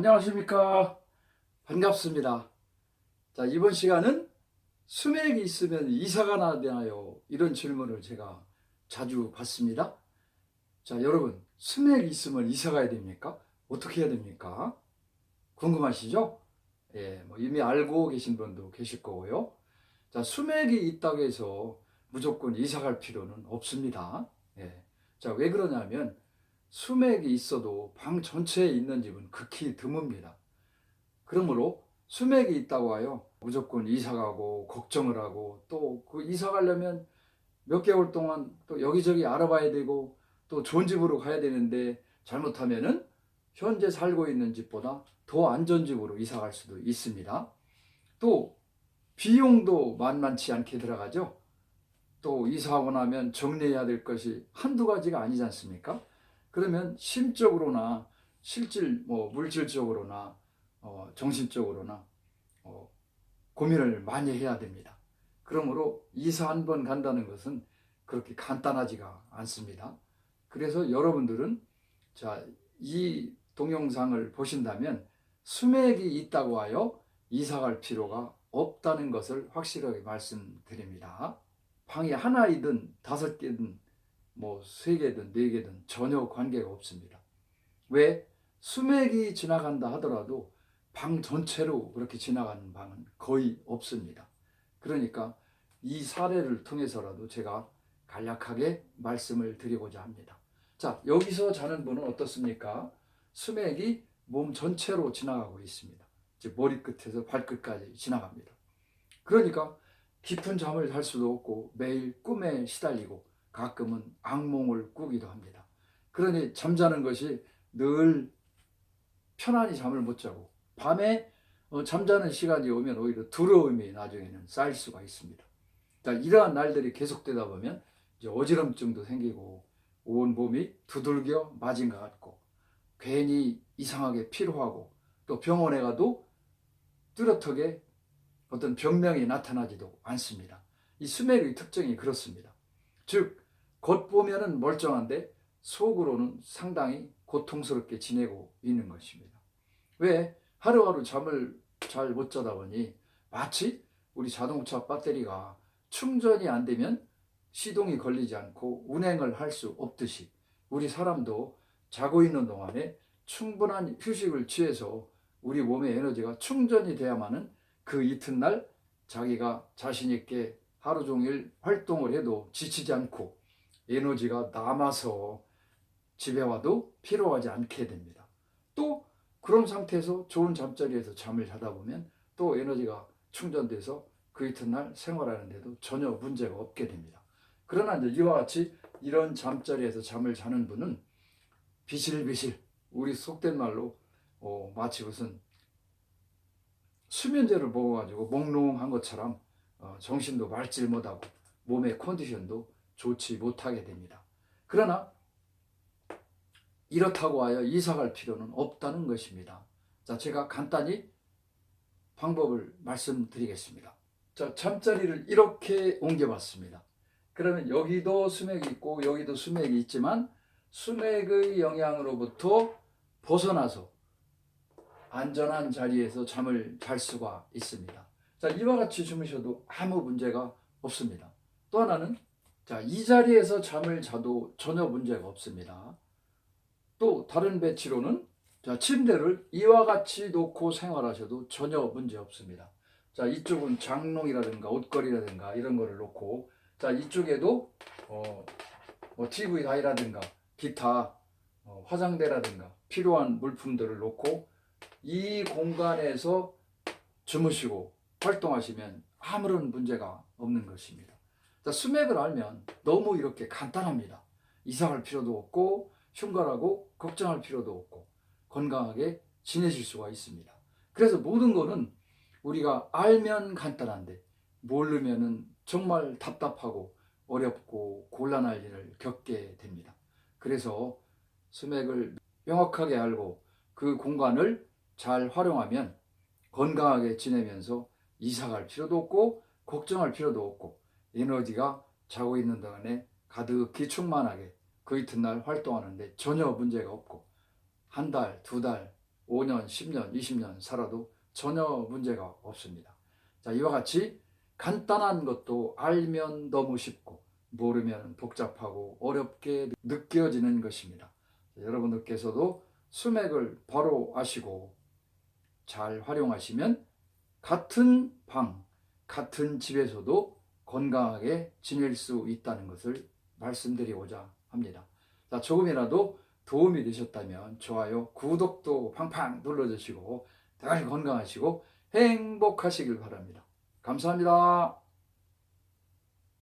안녕하십니까. 반갑습니다. 자, 이번 시간은 수맥이 있으면 이사가 나되나요? 이런 질문을 제가 자주 받습니다. 자, 여러분, 수맥이 있으면 이사 가야 됩니까? 어떻게 해야 됩니까? 궁금하시죠? 예, 뭐 이미 알고 계신 분도 계실 거고요. 자, 수맥이 있다고 해서 무조건 이사 갈 필요는 없습니다. 예. 자, 왜 그러냐면 수맥이 있어도 방 전체에 있는 집은 극히 드뭅니다. 그러므로 수맥이 있다고 하여 무조건 이사 가고 걱정을 하고 또 그 이사 가려면 몇 개월 동안 또 여기저기 알아봐야 되고 또 좋은 집으로 가야 되는데 잘못하면은 현재 살고 있는 집보다 더 안전 집으로 이사 갈 수도 있습니다. 또 비용도 만만치 않게 들어가죠. 또 이사하고 나면 정리해야 될 것이 한두 가지가 아니지 않습니까? 그러면 심적으로나 실질 물질적으로나 정신적으로나 어, 고민을 많이 해야 됩니다. 그러므로 이사 한 번 간다는 것은 그렇게 간단하지가 않습니다. 그래서 여러분들은 자, 이 동영상을 보신다면 수맥이 있다고 하여 이사 갈 필요가 없다는 것을 확실하게 말씀드립니다. 방이 하나이든 다섯 개든 뭐 세 개든 네 개든 전혀 관계가 없습니다. 왜? 수맥이 지나간다 하더라도 방 전체로 그렇게 지나가는 방은 거의 없습니다. 그러니까 이 사례를 통해서라도 제가 간략하게 말씀을 드리고자 합니다. 자, 여기서 자는 분은 어떻습니까? 수맥이 몸 전체로 지나가고 있습니다. 즉 머리끝에서 발끝까지 지나갑니다. 그러니까 깊은 잠을 잘 수도 없고 매일 꿈에 시달리고 가끔은 악몽을 꾸기도 합니다. 그러니 잠자는 것이 늘 편안히 잠을 못 자고 밤에 잠자는 시간이 오면 오히려 두려움이 나중에는 쌓일 수가 있습니다. 자, 이러한 날들이 계속되다 보면 이제 어지럼증도 생기고 온 몸이 두들겨 맞은 것 같고 괜히 이상하게 피로하고 또 병원에 가도 뚜렷하게 어떤 병명이 나타나지도 않습니다. 이 수맥의 특징이 그렇습니다. 즉 겉보면은 멀쩡한데 속으로는 상당히 고통스럽게 지내고 있는 것입니다. 왜? 하루하루 잠을 잘 못 자다 보니 마치 우리 자동차 배터리가 충전이 안 되면 시동이 걸리지 않고 운행을 할 수 없듯이 우리 사람도 자고 있는 동안에 충분한 휴식을 취해서 우리 몸의 에너지가 충전이 돼야만은 그 이튿날 자기가 자신 있게 하루 종일 활동을 해도 지치지 않고 에너지가 남아서 집에 와도 피로하지 않게 됩니다. 또 그런 상태에서 좋은 잠자리에서 잠을 자다 보면 또 에너지가 충전돼서 그 이튿날 생활하는데도 전혀 문제가 없게 됩니다. 그러나 이제 이와 같이 이런 잠자리에서 잠을 자는 분은 비실비실 우리 속된 말로 마치 무슨 수면제를 먹어가지고 몽롱한 것처럼 정신도 맑질 못하고 몸의 컨디션도 좋지 못하게 됩니다. 그러나 이렇다고 하여 이사 갈 필요는 없다는 것입니다. 자, 제가 간단히 방법을 말씀드리겠습니다. 자, 잠자리를 이렇게 옮겨봤습니다. 그러면 여기도 수맥이 있고 여기도 수맥이 있지만 수맥의 영향으로부터 벗어나서 안전한 자리에서 잠을 잘 수가 있습니다. 자, 이와 같이 주무셔도 아무 문제가 없습니다. 또 하나는 자, 이 자리에서 잠을 자도 전혀 문제가 없습니다. 또 다른 배치로는 자, 침대를 이와 같이 놓고 생활하셔도 전혀 문제 없습니다. 자, 이쪽은 장롱이라든가 옷걸이라든가 이런 거를 놓고 자, 이쪽에도 TV 다이라든가 기타 화장대라든가 필요한 물품들을 놓고 이 공간에서 주무시고 활동하시면 아무런 문제가 없는 것입니다. 자, 수맥을 알면 너무 이렇게 간단합니다. 이사할 필요도 없고 흉가라고 걱정할 필요도 없고 건강하게 지내실 수가 있습니다. 그래서 모든 거는 우리가 알면 간단한데 모르면은 정말 답답하고 어렵고 곤란할 일을 겪게 됩니다. 그래서 수맥을 명확하게 알고 그 공간을 잘 활용하면 건강하게 지내면서 이사갈 필요도 없고 걱정할 필요도 없고 에너지가 자고 있는 동안에 가득히 충만하게 그 이튿날 활동하는데 전혀 문제가 없고 한 달, 두 달, 5년, 10년, 20년 살아도 전혀 문제가 없습니다. 자, 이와 같이 간단한 것도 알면 너무 쉽고 모르면 복잡하고 어렵게 느껴지는 것입니다. 여러분들께서도 수맥을 바로 아시고 잘 활용하시면 같은 방, 같은 집에서도 건강하게 지낼 수 있다는 것을 말씀드리고자 합니다. 자, 조금이라도 도움이 되셨다면 좋아요, 구독도 팡팡 눌러주시고 늘 건강하시고 행복하시길 바랍니다. 감사합니다.